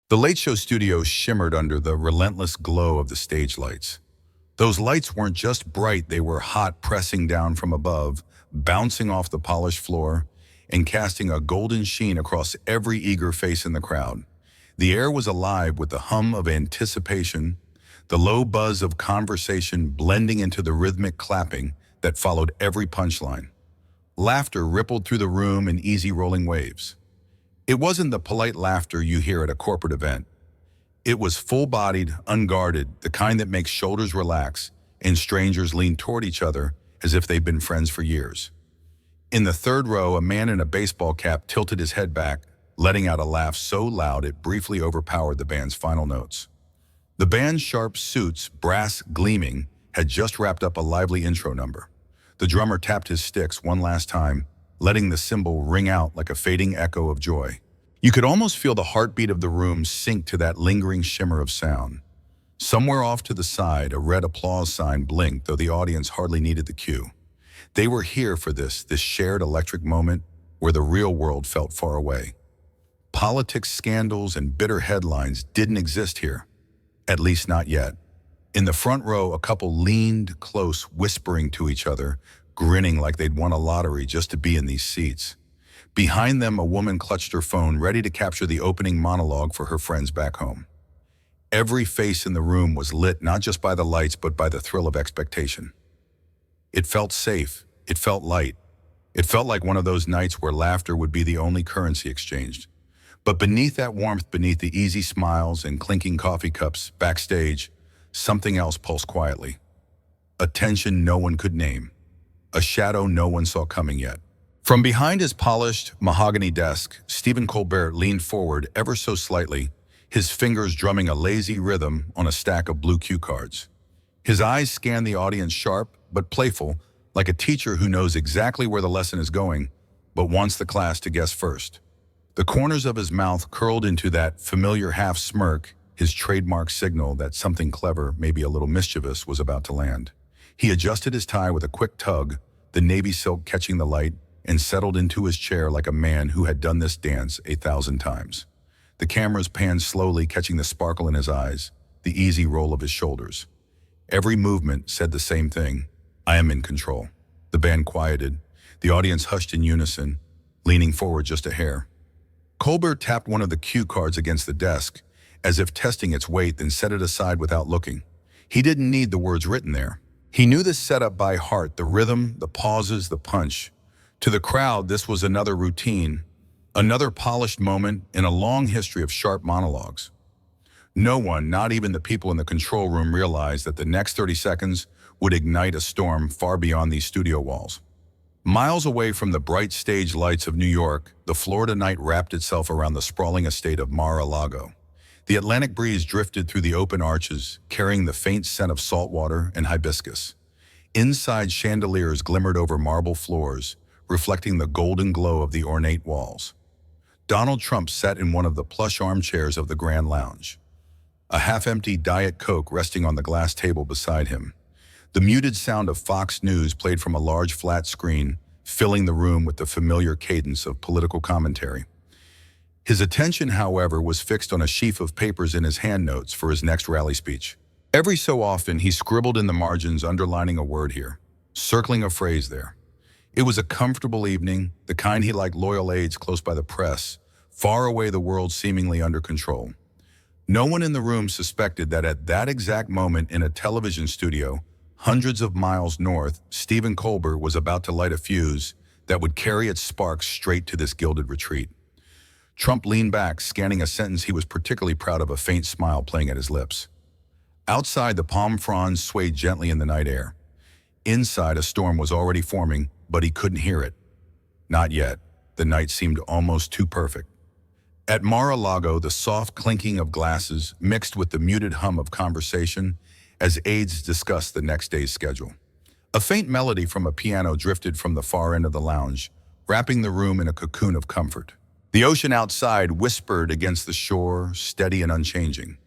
The Late Show studio shimmered under the relentless glow of the stage lights. Those lights weren't just bright, they were hot, pressing down from above, bouncing off the polished floor, and casting a golden sheen across every eager face in the crowd. The air was alive with the hum of anticipation, the low buzz of conversation blending into the rhythmic clapping that followed every punchline. Laughter rippled through the room in easy rolling waves. It wasn't the polite laughter you hear at a corporate event. It was full-bodied, unguarded, the kind that makes shoulders relax and strangers lean toward each other as if they've been friends for years. In the third row, a man in a baseball cap tilted his head back, letting out a laugh so loud it briefly overpowered the band's final notes. The band's sharp suits, brass gleaming, had just wrapped up a lively intro number. The drummer tapped his sticks one last time, letting the cymbal ring out like a fading echo of joy. You could almost feel the heartbeat of the room sink to that lingering shimmer of sound. Somewhere off to the side, a red applause sign blinked, though the audience hardly needed the cue. They were here for this shared electric moment where the real world felt far away. Politics, scandals, and bitter headlines didn't exist here, at least not yet. In the front row, a couple leaned close, whispering to each other, grinning like they'd won a lottery just to be in these seats. Behind them, a woman clutched her phone, ready to capture the opening monologue for her friends back home. Every face in the room was lit not just by the lights, but by the thrill of expectation. It felt safe. It felt light. It felt like one of those nights where laughter would be the only currency exchanged. But beneath that warmth, beneath the easy smiles and clinking coffee cups, backstage, something else pulsed quietly. A tension no one could name. A shadow no one saw coming yet. From behind his polished mahogany desk, Stephen Colbert leaned forward ever so slightly, his fingers drumming a lazy rhythm on a stack of blue cue cards. His eyes scanned the audience sharp but playful, like a teacher who knows exactly where the lesson is going, but wants the class to guess first. The corners of his mouth curled into that familiar half smirk, his trademark signal that something clever, maybe a little mischievous, was about to land. He adjusted his tie with a quick tug, the navy silk catching the light, and settled into his chair like a man who had done this dance 1,000 times. The cameras panned slowly, catching the sparkle in his eyes, the easy roll of his shoulders. Every movement said the same thing: I am in control. The band quieted. The audience hushed in unison, leaning forward just a hair. Colbert tapped one of the cue cards against the desk, as if testing its weight, then set it aside without looking. He didn't need the words written there. He knew the setup by heart, the rhythm, the pauses, the punch. To the crowd, this was another routine, another polished moment in a long history of sharp monologues. No one, not even the people in the control room, realized that the next 30 seconds would ignite a storm far beyond these studio walls. Miles away from the bright stage lights of New York, the Florida night wrapped itself around the sprawling estate of Mar-a-Lago. The Atlantic breeze drifted through the open arches, carrying the faint scent of saltwater and hibiscus. Inside, chandeliers glimmered over marble floors, reflecting the golden glow of the ornate walls. Donald Trump sat in one of the plush armchairs of the Grand Lounge, a half-empty Diet Coke resting on the glass table beside him. The muted sound of Fox News played from a large flat screen, filling the room with the familiar cadence of political commentary. His attention, however, was fixed on a sheaf of papers in his hand notes for his next rally speech. Every so often, he scribbled in the margins, underlining a word here, circling a phrase there. It was a comfortable evening, the kind he liked loyal aides close by the press, far away, the world seemingly under control. No one in the room suspected that at that exact moment in a television studio, hundreds of miles north, Stephen Colbert was about to light a fuse that would carry its sparks straight to this gilded retreat. Trump leaned back, scanning a sentence he was particularly proud of, a faint smile playing at his lips. Outside, the palm fronds swayed gently in the night air. Inside, a storm was already forming, but he couldn't hear it. Not yet. The night seemed almost too perfect. At Mar-a-Lago, the soft clinking of glasses mixed with the muted hum of conversation as aides discussed the next day's schedule. A faint melody from a piano drifted from the far end of the lounge, wrapping the room in a cocoon of comfort. The ocean outside whispered against the shore, steady and unchanging.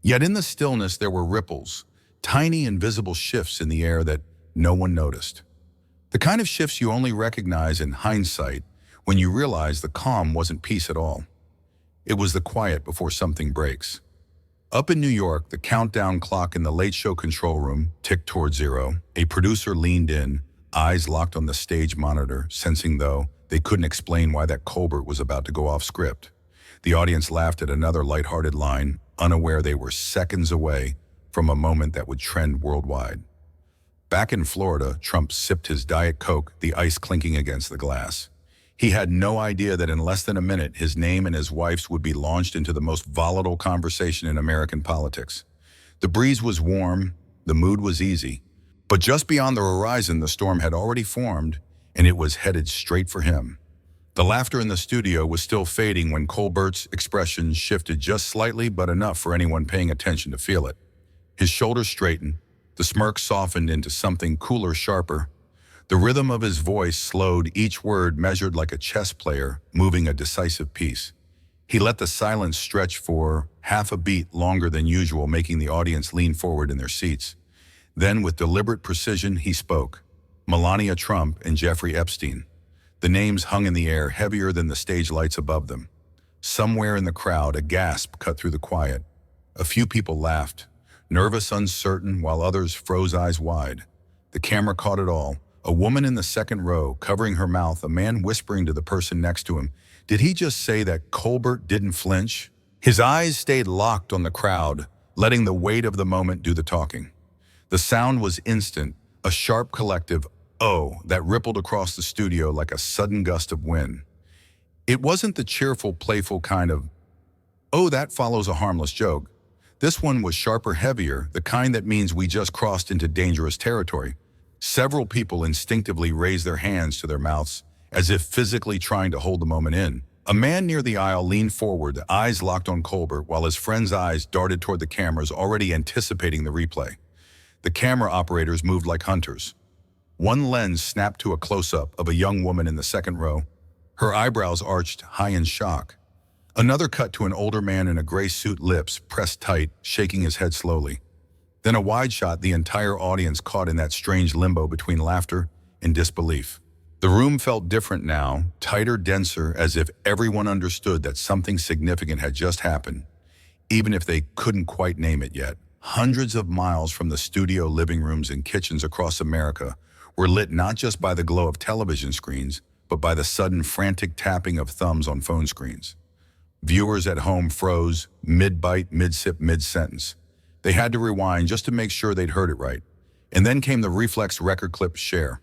Yet in the stillness there were ripples, tiny invisible shifts in the air that no one noticed. The kind of shifts you only recognize in hindsight when you realize the calm wasn't peace at all. It was the quiet before something breaks. Up in New York, the countdown clock in the late show control room ticked toward zero. A producer leaned in, eyes locked on the stage monitor, sensing, though, they couldn't explain why that Colbert was about to go off script. The audience laughed at another lighthearted line, unaware they were seconds away from a moment that would trend worldwide. Back in Florida, Trump sipped his Diet Coke, the ice clinking against the glass. He had no idea that in less than a minute, his name and his wife's would be launched into the most volatile conversation in American politics. The breeze was warm, the mood was easy, but just beyond the horizon, the storm had already formed, and it was headed straight for him. The laughter in the studio was still fading when Colbert's expression shifted just slightly, but enough for anyone paying attention to feel it. His shoulders straightened, the smirk softened into something cooler, sharper. The rhythm of his voice slowed, each word measured like a chess player moving a decisive piece. He let the silence stretch for half a beat longer than usual, making the audience lean forward in their seats. Then, with deliberate precision, he spoke. Melania Trump and Jeffrey Epstein. The names hung in the air, heavier than the stage lights above them. Somewhere in the crowd, a gasp cut through the quiet. A few people laughed, nervous, uncertain, while others froze eyes wide. The camera caught it all. A woman in the second row, covering her mouth, a man whispering to the person next to him. Did he just say that Colbert didn't flinch? His eyes stayed locked on the crowd, letting the weight of the moment do the talking. The sound was instant, a sharp collective "oh" that rippled across the studio like a sudden gust of wind. It wasn't the cheerful, playful kind of, "oh, that follows a harmless joke." This one was sharper, heavier, the kind that means we just crossed into dangerous territory. Several people instinctively raised their hands to their mouths, as if physically trying to hold the moment in. A man near the aisle leaned forward, eyes locked on Colbert, while his friend's eyes darted toward the cameras, already anticipating the replay. The camera operators moved like hunters. One lens snapped to a close-up of a young woman in the second row, her eyebrows arched high in shock. Another cut to an older man in a gray suit, lips pressed tight, shaking his head slowly. Then a wide shot, the entire audience caught in that strange limbo between laughter and disbelief. The room felt different now, tighter, denser, as if everyone understood that something significant had just happened, even if they couldn't quite name it yet. Hundreds of miles from the studio, living rooms and kitchens across America were lit not just by the glow of television screens, but by the sudden frantic tapping of thumbs on phone screens. Viewers at home froze, mid-bite, mid-sip, mid-sentence. They had to rewind just to make sure they'd heard it right. And then came the reflex record clip share.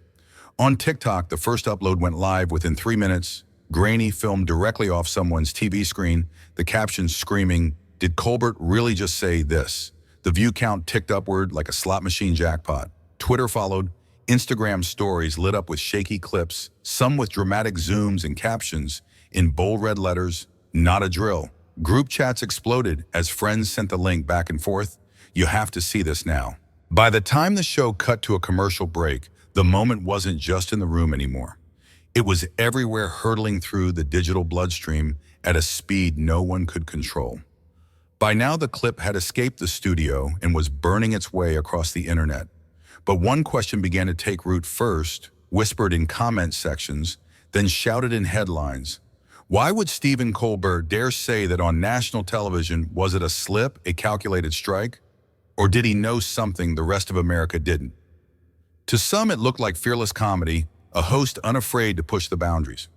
On TikTok, the first upload went live within 3 minutes, grainy, filmed directly off someone's TV screen, the captions screaming, "Did Colbert really just say this?" The view count ticked upward like a slot machine jackpot. Twitter followed. Instagram stories lit up with shaky clips, some with dramatic zooms and captions in bold red letters, "Not a drill." Group chats exploded as friends sent the link back and forth. "You have to see this now." By the time the show cut to a commercial break, the moment wasn't just in the room anymore. It was everywhere, hurtling through the digital bloodstream at a speed no one could control. By now, the clip had escaped the studio and was burning its way across the internet. But one question began to take root, first whispered in comment sections, then shouted in headlines. Why would Stephen Colbert dare say that on national television? Was it a slip, a calculated strike? Or did he know something the rest of America didn't? To some, it looked like fearless comedy, a host unafraid to push the boundaries.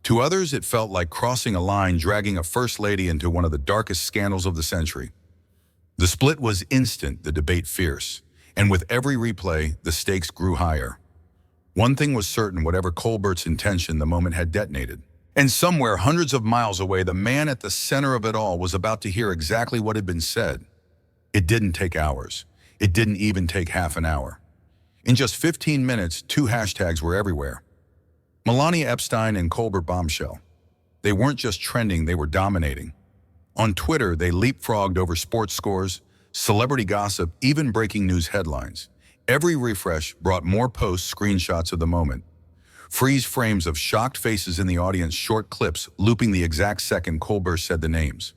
To others, it felt like crossing a line, dragging a first lady into one of the darkest scandals of the century. The split was instant, the debate fierce, and with every replay, the stakes grew higher. One thing was certain: whatever Colbert's intention, the moment had detonated. And somewhere hundreds of miles away, the man at the center of it all was about to hear exactly what had been said. It didn't take hours. It didn't even take half an hour. In just 15 minutes, 2 hashtags were everywhere. Melania Epstein and Colbert bombshell. They weren't just trending, they were dominating. On Twitter, they leapfrogged over sports scores, celebrity gossip, even breaking news headlines. Every refresh brought more posts, screenshots of the moment. Freeze frames of shocked faces in the audience, short clips looping the exact second Colbert said the names.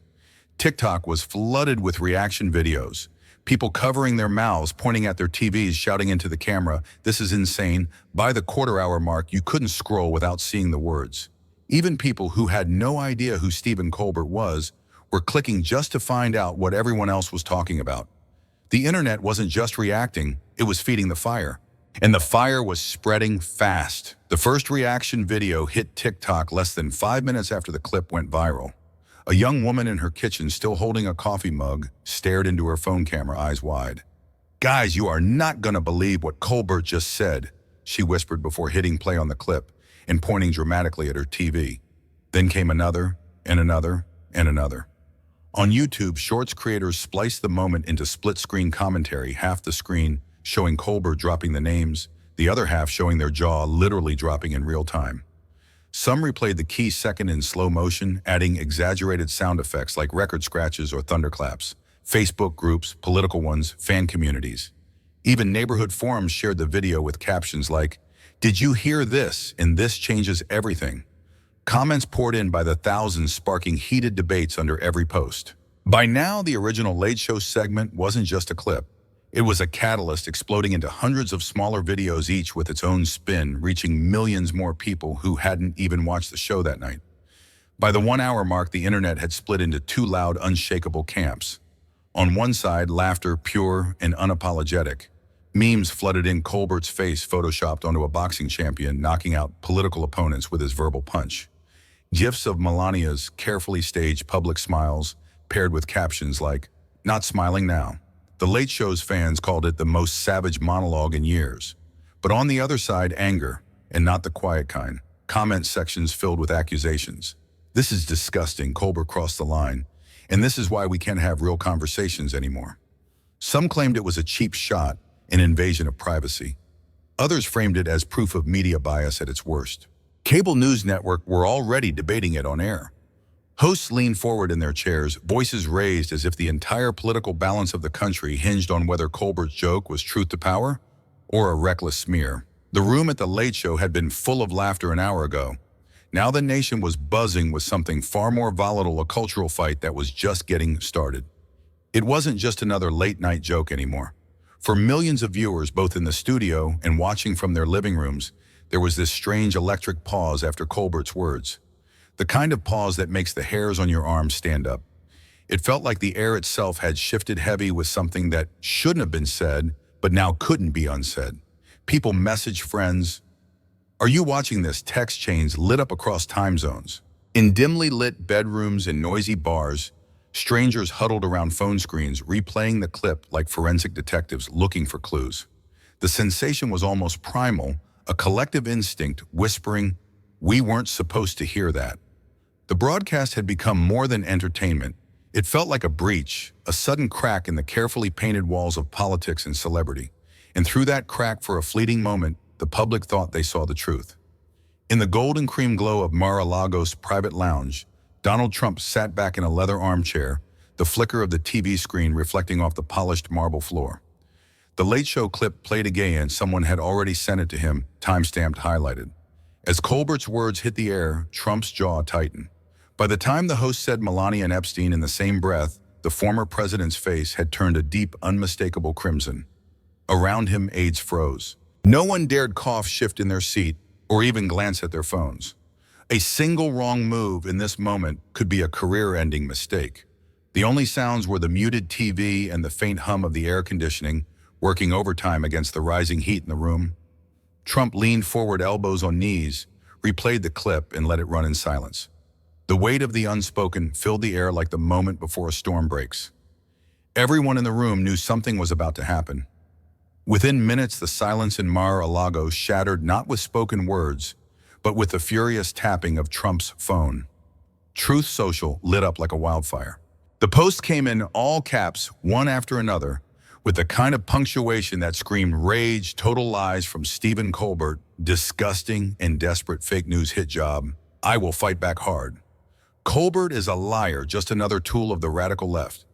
TikTok was flooded with reaction videos. People covering their mouths, pointing at their TVs, shouting into the camera, "This is insane." By the quarter-hour mark, you couldn't scroll without seeing the words. Even people who had no idea who Stephen Colbert was were clicking just to find out what everyone else was talking about. The internet wasn't just reacting, it was feeding the fire. And the fire was spreading fast. The first reaction video hit TikTok less than 5 minutes after the clip went viral. A young woman in her kitchen, still holding a coffee mug, stared into her phone camera, eyes wide. "Guys, you are not gonna believe what Colbert just said," she whispered before hitting play on the clip and pointing dramatically at her TV. Then came another, and another, and another. On YouTube, Shorts creators spliced the moment into split-screen commentary, half the screen showing Colbert dropping the names, the other half showing their jaw literally dropping in real time. Some replayed the key second in slow motion, adding exaggerated sound effects like record scratches or thunderclaps. Facebook groups, political ones, fan communities. Even neighborhood forums shared the video with captions like, "Did you hear this? And this changes everything." Comments poured in by the thousands, sparking heated debates under every post. By now, the original Late Show segment wasn't just a clip. It was a catalyst exploding into hundreds of smaller videos, each with its own spin, reaching millions more people who hadn't even watched the show that night. By the 1 hour mark, the internet had split into two loud, unshakable camps. On one side, laughter, pure and unapologetic. Memes flooded in Colbert's face, photoshopped onto a boxing champion, knocking out political opponents with his verbal punch. GIFs of Melania's carefully staged public smiles, paired with captions like, "Not smiling now." The Late Show's fans called it the most savage monologue in years. But on the other side, anger, and not the quiet kind. Comment sections filled with accusations. "This is disgusting, Colbert crossed the line, and this is why we can't have real conversations anymore." Some claimed it was a cheap shot, an invasion of privacy. Others framed it as proof of media bias at its worst. Cable news networks were already debating it on air. Hosts leaned forward in their chairs, voices raised as if the entire political balance of the country hinged on whether Colbert's joke was truth to power or a reckless smear. The room at the Late Show had been full of laughter an hour ago. Now the nation was buzzing with something far more volatile, a cultural fight that was just getting started. It wasn't just another late-night joke anymore. For millions of viewers, both in the studio and watching from their living rooms, there was this strange electric pause after Colbert's words. The kind of pause that makes the hairs on your arms stand up. It felt like the air itself had shifted heavy with something that shouldn't have been said, but now couldn't be unsaid. People messaged friends. "Are you watching this?" Text chains lit up across time zones. In dimly lit bedrooms and noisy bars, strangers huddled around phone screens, replaying the clip like forensic detectives looking for clues. The sensation was almost primal, a collective instinct whispering, "We weren't supposed to hear that." The broadcast had become more than entertainment. It felt like a breach, a sudden crack in the carefully painted walls of politics and celebrity. And through that crack, for a fleeting moment, the public thought they saw the truth. In the golden cream glow of Mar-a-Lago's private lounge, Donald Trump sat back in a leather armchair, the flicker of the TV screen reflecting off the polished marble floor. The Late Show clip played again, and someone had already sent it to him, time-stamped, highlighted. As Colbert's words hit the air, Trump's jaw tightened. By the time the host said Melania and Epstein in the same breath, the former president's face had turned a deep, unmistakable crimson. Around him, aides froze. No one dared cough, shift in their seat, or even glance at their phones. A single wrong move in this moment could be a career-ending mistake. The only sounds were the muted TV and the faint hum of the air conditioning, working overtime against the rising heat in the room. Trump leaned forward, elbows on knees, replayed the clip, and let it run in silence. The weight of the unspoken filled the air like the moment before a storm breaks. Everyone in the room knew something was about to happen. Within minutes, the silence in Mar-a-Lago shattered not with spoken words, but with the furious tapping of Trump's phone. Truth Social lit up like a wildfire. The posts came in all caps, one after another, with the kind of punctuation that screamed rage, total lies from Stephen Colbert, disgusting and desperate fake news hit job, I will fight back hard. Colbert is a liar, just another tool of the radical left.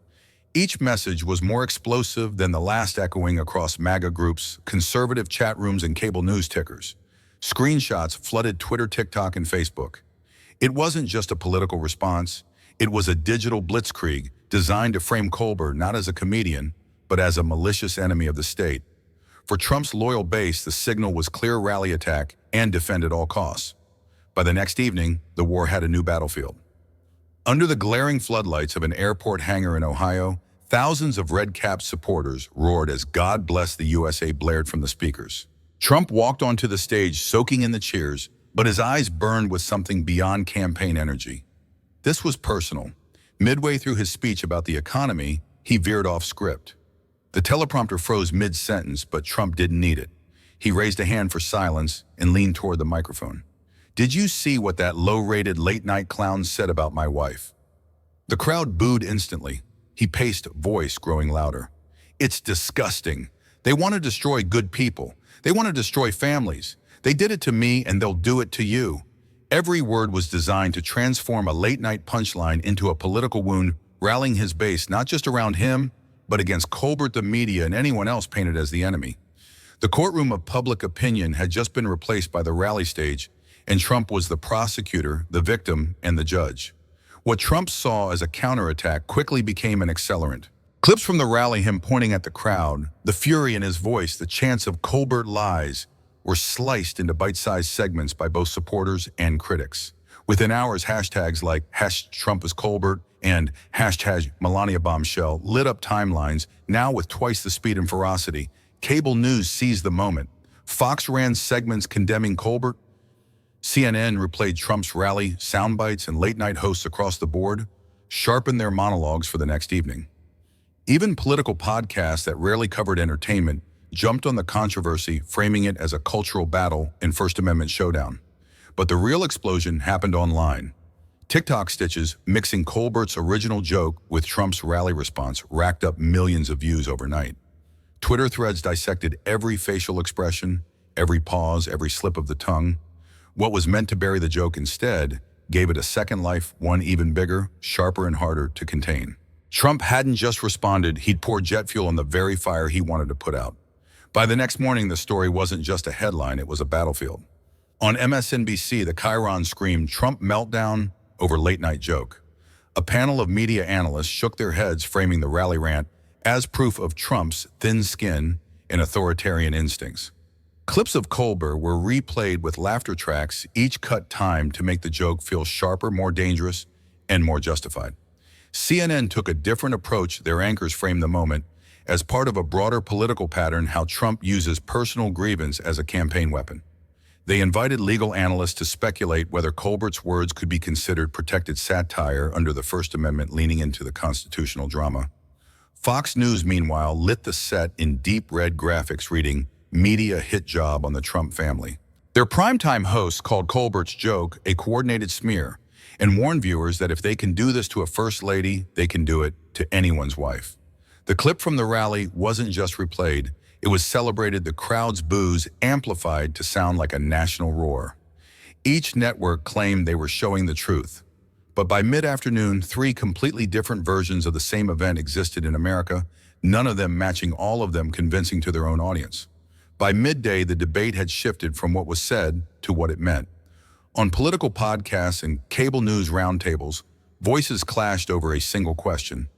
Each message was more explosive than the last, echoing across MAGA groups, conservative chat rooms, and cable news tickers. Screenshots flooded Twitter, TikTok, and Facebook. It wasn't just a political response. It was a digital blitzkrieg designed to frame Colbert not as a comedian, but as a malicious enemy of the state. For Trump's loyal base, the signal was clear: rally, attack, and defend at all costs. By the next evening, the war had a new battlefield. Under the glaring floodlights of an airport hangar in Ohio, thousands of red-capped supporters roared as "God Bless the USA" blared from the speakers. Trump walked onto the stage soaking in the cheers, but his eyes burned with something beyond campaign energy. This was personal. Midway through his speech about the economy, he veered off script. The teleprompter froze mid-sentence, but Trump didn't need it. He raised a hand for silence and leaned toward the microphone. "Did you see what that low-rated late-night clown said about my wife?" The crowd booed instantly. He paced, voice growing louder. "It's disgusting. They want to destroy good people. They want to destroy families. They did it to me and they'll do it to you." Every word was designed to transform a late-night punchline into a political wound, rallying his base not just around him, but against Colbert, the media, and anyone else painted as the enemy. The courtroom of public opinion had just been replaced by the rally stage, and Trump was the prosecutor, the victim, and the judge. What Trump saw as a counterattack quickly became an accelerant. Clips from the rally, him pointing at the crowd, the fury in his voice, the chants of "Colbert lies," were sliced into bite-sized segments by both supporters and critics. Within hours, hashtags like #TrumpIsColbert and #Melania bombshell lit up timelines, now with twice the speed and ferocity. Cable news seized the moment. Fox ran segments condemning Colbert. CNN replayed Trump's rally, soundbites, and late-night hosts across the board sharpened their monologues for the next evening. Even political podcasts that rarely covered entertainment jumped on the controversy, framing it as a cultural battle and First Amendment showdown. But the real explosion happened online. TikTok stitches mixing Colbert's original joke with Trump's rally response racked up millions of views overnight. Twitter threads dissected every facial expression, every pause, every slip of the tongue. What was meant to bury the joke instead gave it a second life, one even bigger, sharper, and harder to contain. Trump hadn't just responded, he'd poured jet fuel on the very fire he wanted to put out. By the next morning, the story wasn't just a headline, it was a battlefield. On MSNBC, the Chiron screamed, "Trump meltdown" over late-night joke. A panel of media analysts shook their heads, framing the rally rant as proof of Trump's thin skin and authoritarian instincts. Clips of Colbert were replayed with laughter tracks, each cut timed to make the joke feel sharper, more dangerous, and more justified. CNN took a different approach. Their anchors framed the moment as part of a broader political pattern, how Trump uses personal grievance as a campaign weapon. They invited legal analysts to speculate whether Colbert's words could be considered protected satire under the First Amendment, leaning into the constitutional drama. Fox News, meanwhile, lit the set in deep red graphics reading, "Media hit job on the Trump family." Their primetime hosts called Colbert's joke a coordinated smear and warned viewers that if they can do this to a first lady, they can do it to anyone's wife. The clip from the rally wasn't just replayed, it was celebrated, the crowd's boos amplified to sound like a national roar. Each network claimed they were showing the truth. But by mid-afternoon, 3 completely different versions of the same event existed in America, none of them matching all of them convincing to their own audience. By midday, the debate had shifted from what was said to what it meant. On political podcasts and cable news roundtables, voices clashed over a single question.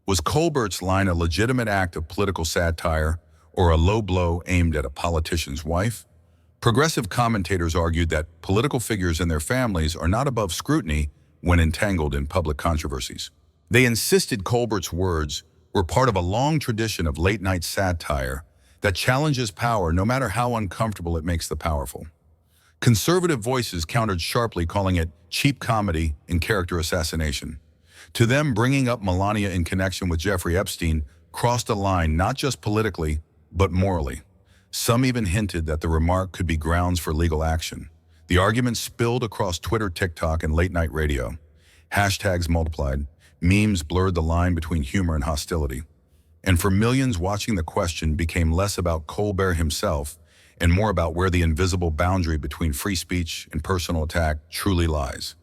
Was Colbert's line a legitimate act of political satire or a low blow aimed at a politician's wife? Progressive commentators argued that political figures and their families are not above scrutiny when entangled in public controversies. They insisted Colbert's words were part of a long tradition of late-night satire that challenges power no matter how uncomfortable it makes the powerful. Conservative voices countered sharply, calling it cheap comedy and character assassination. To them, bringing up Melania in connection with Jeffrey Epstein crossed a line not just politically, but morally. Some even hinted that the remark could be grounds for legal action. The argument spilled across Twitter, TikTok, and late-night radio. Hashtags multiplied. Memes blurred the line between humor and hostility. And for millions watching, the question became less about Colbert himself and more about where the invisible boundary between free speech and personal attack truly lies.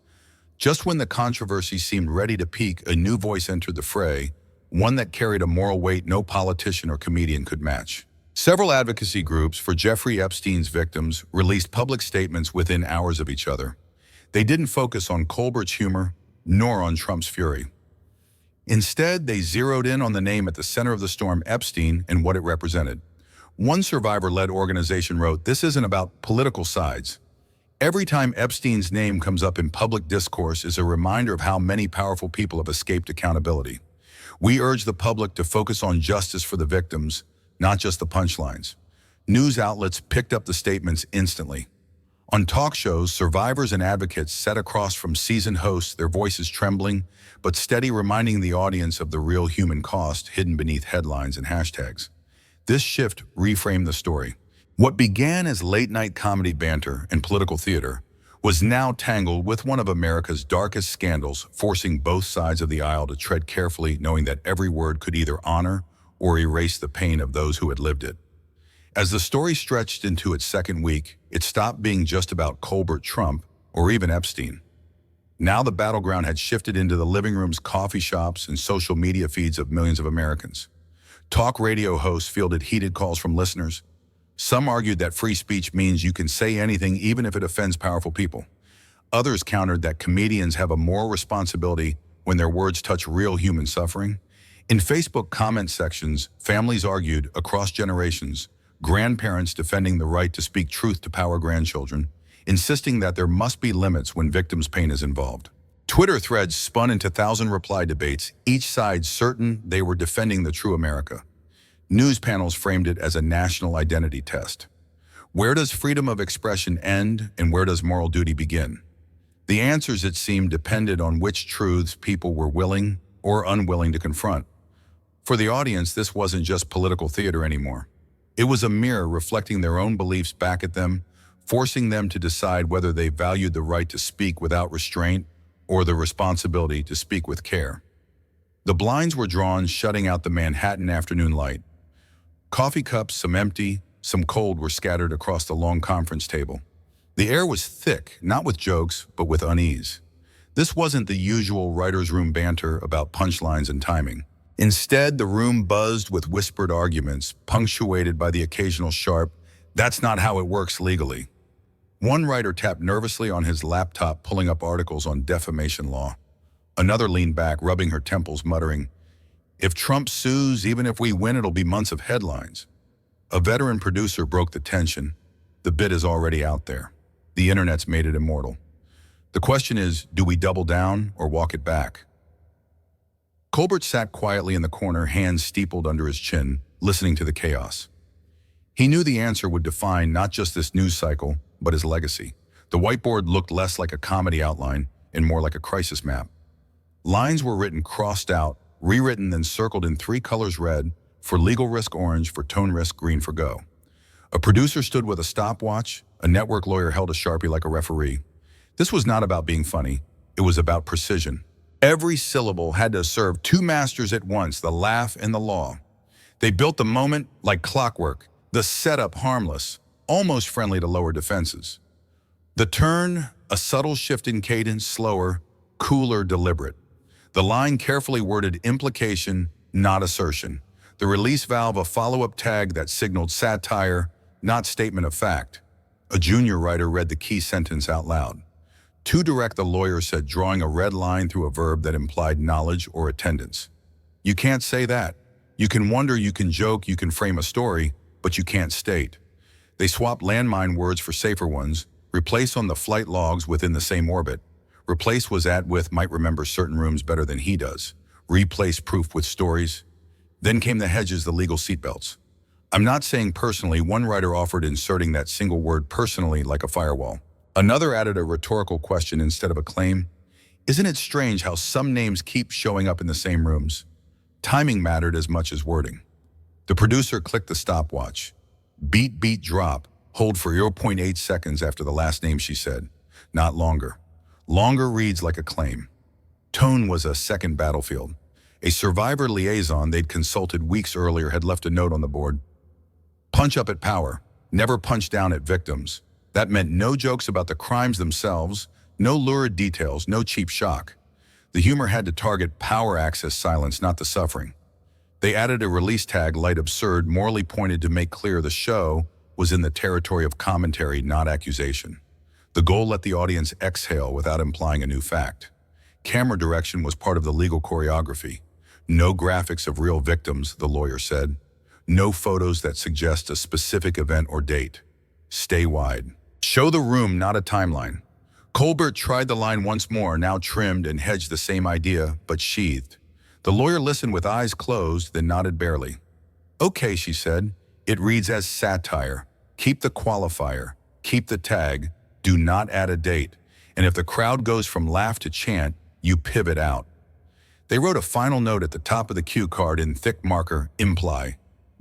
Just when the controversy seemed ready to peak, a new voice entered the fray, one that carried a moral weight no politician or comedian could match. Several advocacy groups for Jeffrey Epstein's victims released public statements within hours of each other. They didn't focus on Colbert's humor, nor on Trump's fury. Instead, they zeroed in on the name at the center of the storm, Epstein, and what it represented. One survivor-led organization wrote, "This isn't about political sides. Every time Epstein's name comes up in public discourse is a reminder of how many powerful people have escaped accountability. We urge the public to focus on justice for the victims, not just the punchlines. News outlets picked up the statements instantly. On talk shows, survivors and advocates sat across from seasoned hosts, their voices trembling, but steady, reminding the audience of the real human cost hidden beneath headlines and hashtags. This shift reframed the story. What began as late-night comedy banter and political theater was now tangled with one of America's darkest scandals, forcing both sides of the aisle to tread carefully, knowing that every word could either honor or erase the pain of those who had lived it. As the story stretched into its second week, it stopped being just about Colbert, Trump, or even Epstein. Now the battleground had shifted into the living rooms, coffee shops, and social media feeds of millions of Americans. Talk radio hosts fielded heated calls from listeners. Some argued that free speech means you can say anything even if it offends powerful people. Others countered that comedians have a moral responsibility when their words touch real human suffering. In Facebook comment sections, families argued across generations, grandparents defending the right to speak truth to power grandchildren, insisting that there must be limits when victims' pain is involved. Twitter threads spun into thousand-reply debates, each side certain they were defending the true America. News panels framed it as a national identity test. Where does freedom of expression end and where does moral duty begin? The answers, it seemed, depended on which truths people were willing or unwilling to confront. For the audience, this wasn't just political theater anymore. It was a mirror reflecting their own beliefs back at them, forcing them to decide whether they valued the right to speak without restraint or the responsibility to speak with care. The blinds were drawn, shutting out the Manhattan afternoon light. Coffee cups, some empty, some cold, were scattered across the long conference table. The air was thick, not with jokes, but with unease. This wasn't the usual writer's room banter about punchlines and timing. Instead, the room buzzed with whispered arguments, punctuated by the occasional sharp, "That's not how it works legally." One writer tapped nervously on his laptop, pulling up articles on defamation law. Another leaned back, rubbing her temples, muttering, "If Trump sues, even if we win, it'll be months of headlines." A veteran producer broke the tension. The bit is already out there. The internet's made it immortal. The question is, do we double down or walk it back? Colbert sat quietly in the corner, hands steepled under his chin, listening to the chaos. He knew the answer would define not just this news cycle, but his legacy. The whiteboard looked less like a comedy outline and more like a crisis map. Lines were written, crossed out, rewritten, then circled in 3 colors: red for legal risk, orange for tone risk, green for go. A producer stood with a stopwatch. A network lawyer held a Sharpie like a referee. This was not about being funny. It was about precision. Every syllable had to serve 2 masters at once, the laugh and the law. They built the moment like clockwork, the setup harmless, almost friendly to lower defenses. The turn, a subtle shift in cadence, slower, cooler, deliberate. The line, carefully worded, implication, not assertion. The release valve, a follow-up tag that signaled satire, not statement of fact. A junior writer read the key sentence out loud. "Too direct," the lawyer said, drawing a red line through a verb that implied knowledge or attendance. "You can't say that. You can wonder, you can joke, you can frame a story, but you can't state." They swapped landmine words for safer ones. Replace on the flight logs within the same orbit. Replace was at with might remember certain rooms better than he does. Replace proof with stories. Then came the hedges, the legal seatbelts. "I'm not saying personally," one writer offered, inserting that single word, personally, like a firewall. Another added a rhetorical question instead of a claim. "Isn't it strange how some names keep showing up in the same rooms?" Timing mattered as much as wording. The producer clicked the stopwatch. Beat, beat, drop. Hold for 0.8 seconds after the last name, she said. Not longer. Longer reads like a claim. Tone was a second battlefield. A survivor liaison they'd consulted weeks earlier had left a note on the board. "Punch up at power. Never punch down at victims." That meant no jokes about the crimes themselves, no lurid details, no cheap shock. The humor had to target power access silence, not the suffering. They added a release tag, light absurd, morally pointed, to make clear the show was in the territory of commentary, not accusation. The goal let the audience exhale without implying a new fact. Camera direction was part of the legal choreography. No graphics of real victims, the lawyer said. No photos that suggest a specific event or date. Stay wide. Show the room, not a timeline. Colbert tried the line once more, now trimmed and hedged the same idea, but sheathed. The lawyer listened with eyes closed, then nodded barely. Okay, she said. It reads as satire. Keep the qualifier. Keep the tag. Do not add a date. And if the crowd goes from laugh to chant, you pivot out. They wrote a final note at the top of the cue card in thick marker, imply.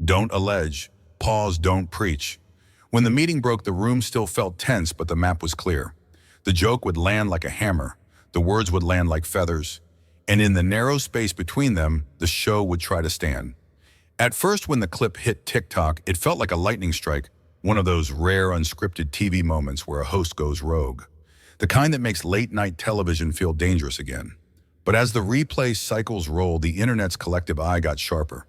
Don't allege. Pause, don't preach. When the meeting broke, the room still felt tense, but the map was clear. The joke would land like a hammer. The words would land like feathers. And in the narrow space between them, the show would try to stand. At first, when the clip hit TikTok, it felt like a lightning strike, one of those rare unscripted TV moments where a host goes rogue. The kind that makes late-night television feel dangerous again. But as the replay cycles rolled, the internet's collective eye got sharper.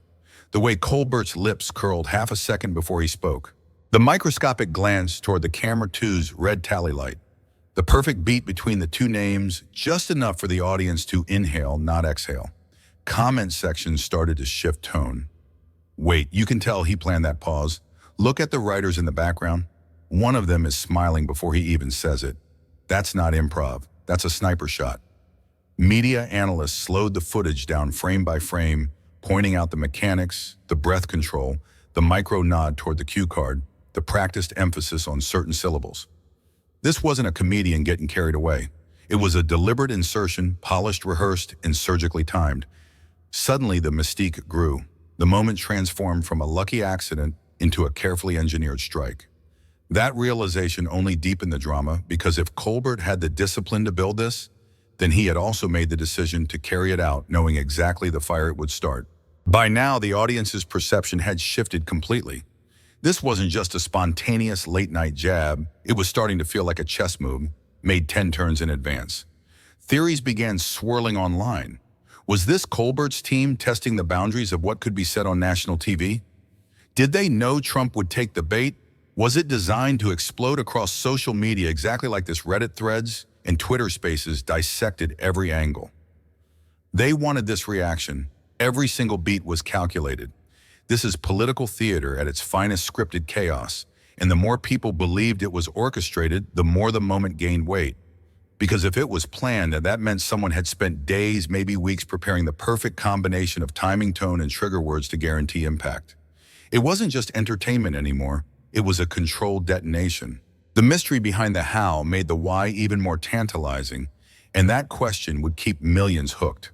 The way Colbert's lips curled half a second before he spoke. The microscopic glance toward the camera 2's red tally light. The perfect beat between the two names, just enough for the audience to inhale, not exhale. Comment sections started to shift tone. Wait, you can tell he planned that pause. Look at the writers in the background. One of them is smiling before he even says it. That's not improv. That's a sniper shot. Media analysts slowed the footage down frame by frame, pointing out the mechanics, the breath control, the micro nod toward the cue card, the practiced emphasis on certain syllables. This wasn't a comedian getting carried away. It was a deliberate insertion, polished, rehearsed, and surgically timed. Suddenly, the mystique grew. The moment transformed from a lucky accident into a carefully engineered strike. That realization only deepened the drama because if Colbert had the discipline to build this, then he had also made the decision to carry it out, knowing exactly the fire it would start. By now, the audience's perception had shifted completely. This wasn't just a spontaneous late-night jab. It was starting to feel like a chess move, made 10 turns in advance. Theories began swirling online. Was this Colbert's team testing the boundaries of what could be said on national TV? Did they know Trump would take the bait? Was it designed to explode across social media exactly like this Reddit threads and Twitter spaces dissected every angle? They wanted this reaction. Every single beat was calculated. This is political theater at its finest, scripted chaos, and the more people believed it was orchestrated, the more the moment gained weight. Because if it was planned, that meant someone had spent days, maybe weeks, preparing the perfect combination of timing, tone, and trigger words to guarantee impact. It wasn't just entertainment anymore, it was a controlled detonation. The mystery behind the how made the why even more tantalizing, and that question would keep millions hooked.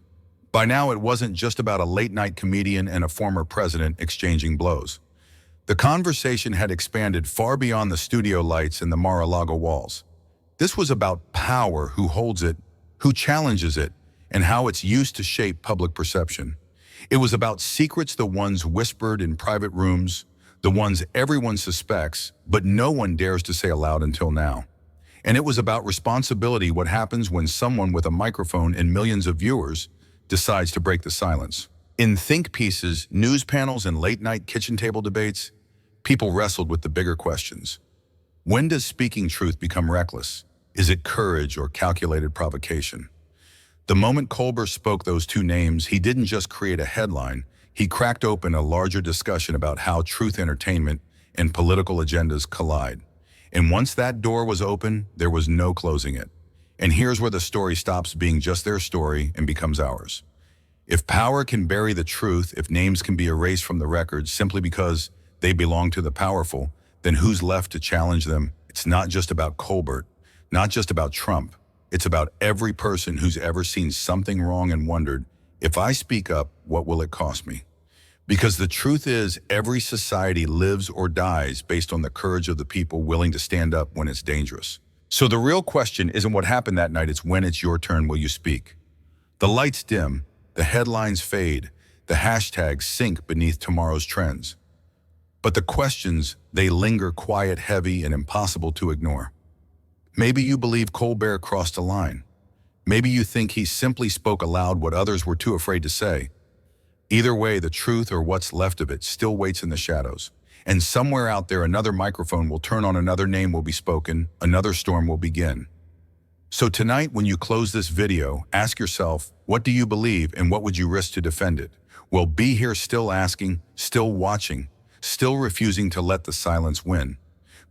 By now, it wasn't just about a late-night comedian and a former president exchanging blows. The conversation had expanded far beyond the studio lights and the Mar-a-Lago walls. This was about power, who holds it, who challenges it, and how it's used to shape public perception. It was about secrets, the ones whispered in private rooms, the ones everyone suspects, but no one dares to say aloud until now. And it was about responsibility, what happens when someone with a microphone and millions of viewers decides to break the silence. In think pieces, news panels, and late-night kitchen table debates, people wrestled with the bigger questions. When does speaking truth become reckless? Is it courage or calculated provocation? The moment Colbert spoke those two names, he didn't just create a headline, he cracked open a larger discussion about how truth, entertainment, and political agendas collide. And once that door was open, there was no closing it. And here's where the story stops being just their story and becomes ours. If power can bury the truth, if names can be erased from the record simply because they belong to the powerful, then who's left to challenge them? It's not just about Colbert, not just about Trump. It's about every person who's ever seen something wrong and wondered, if I speak up, what will it cost me? Because the truth is, every society lives or dies based on the courage of the people willing to stand up when it's dangerous. So the real question isn't what happened that night, it's when it's your turn, will you speak? The lights dim, the headlines fade, the hashtags sink beneath tomorrow's trends. But the questions, they linger quiet, heavy, and impossible to ignore. Maybe you believe Colbert crossed a line. Maybe you think he simply spoke aloud what others were too afraid to say. Either way, the truth, or what's left of it, still waits in the shadows. And somewhere out there, another microphone will turn on, another name will be spoken, another storm will begin. So tonight, when you close this video, ask yourself, what do you believe and what would you risk to defend it? Well, be here still asking, still watching, still refusing to let the silence win.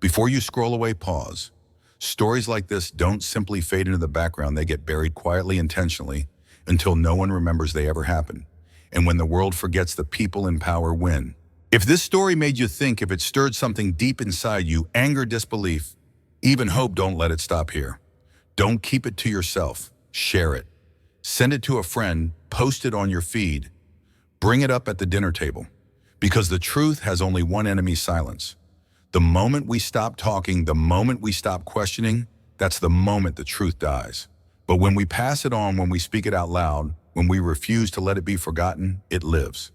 Before you scroll away, pause. Stories like this don't simply fade into the background, they get buried quietly, intentionally, until no one remembers they ever happened. And when the world forgets, the people in power win. If this story made you think, if it stirred something deep inside you, anger, disbelief, even hope, don't let it stop here. Don't keep it to yourself. Share it. Send it to a friend, post it on your feed, bring it up at the dinner table. Because the truth has only one enemy: silence. The moment we stop talking, the moment we stop questioning, that's the moment the truth dies. But when we pass it on, when we speak it out loud, when we refuse to let it be forgotten, it lives.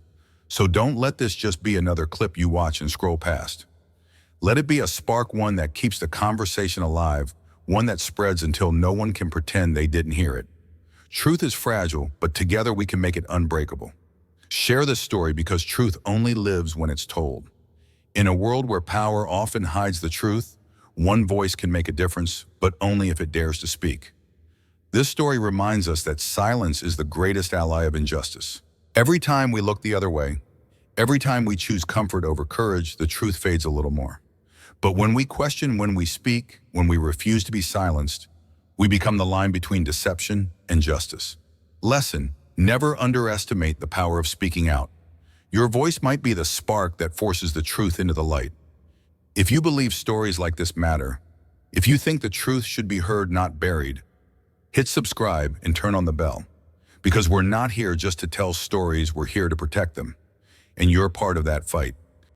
So don't let this just be another clip you watch and scroll past. Let it be a spark, one that keeps the conversation alive, one that spreads until no one can pretend they didn't hear it. Truth is fragile, but together we can make it unbreakable. Share this story, because truth only lives when it's told. In a world where power often hides the truth, one voice can make a difference, but only if it dares to speak. This story reminds us that silence is the greatest ally of injustice. Every time we look the other way, every time we choose comfort over courage, the truth fades a little more. But when we question, when we speak, when we refuse to be silenced, we become the line between deception and justice. Lesson: never underestimate the power of speaking out. Your voice might be the spark that forces the truth into the light. If you believe stories like this matter, if you think the truth should be heard, not buried, hit subscribe and turn on the bell. Because we're not here just to tell stories, we're here to protect them. And you're part of that fight.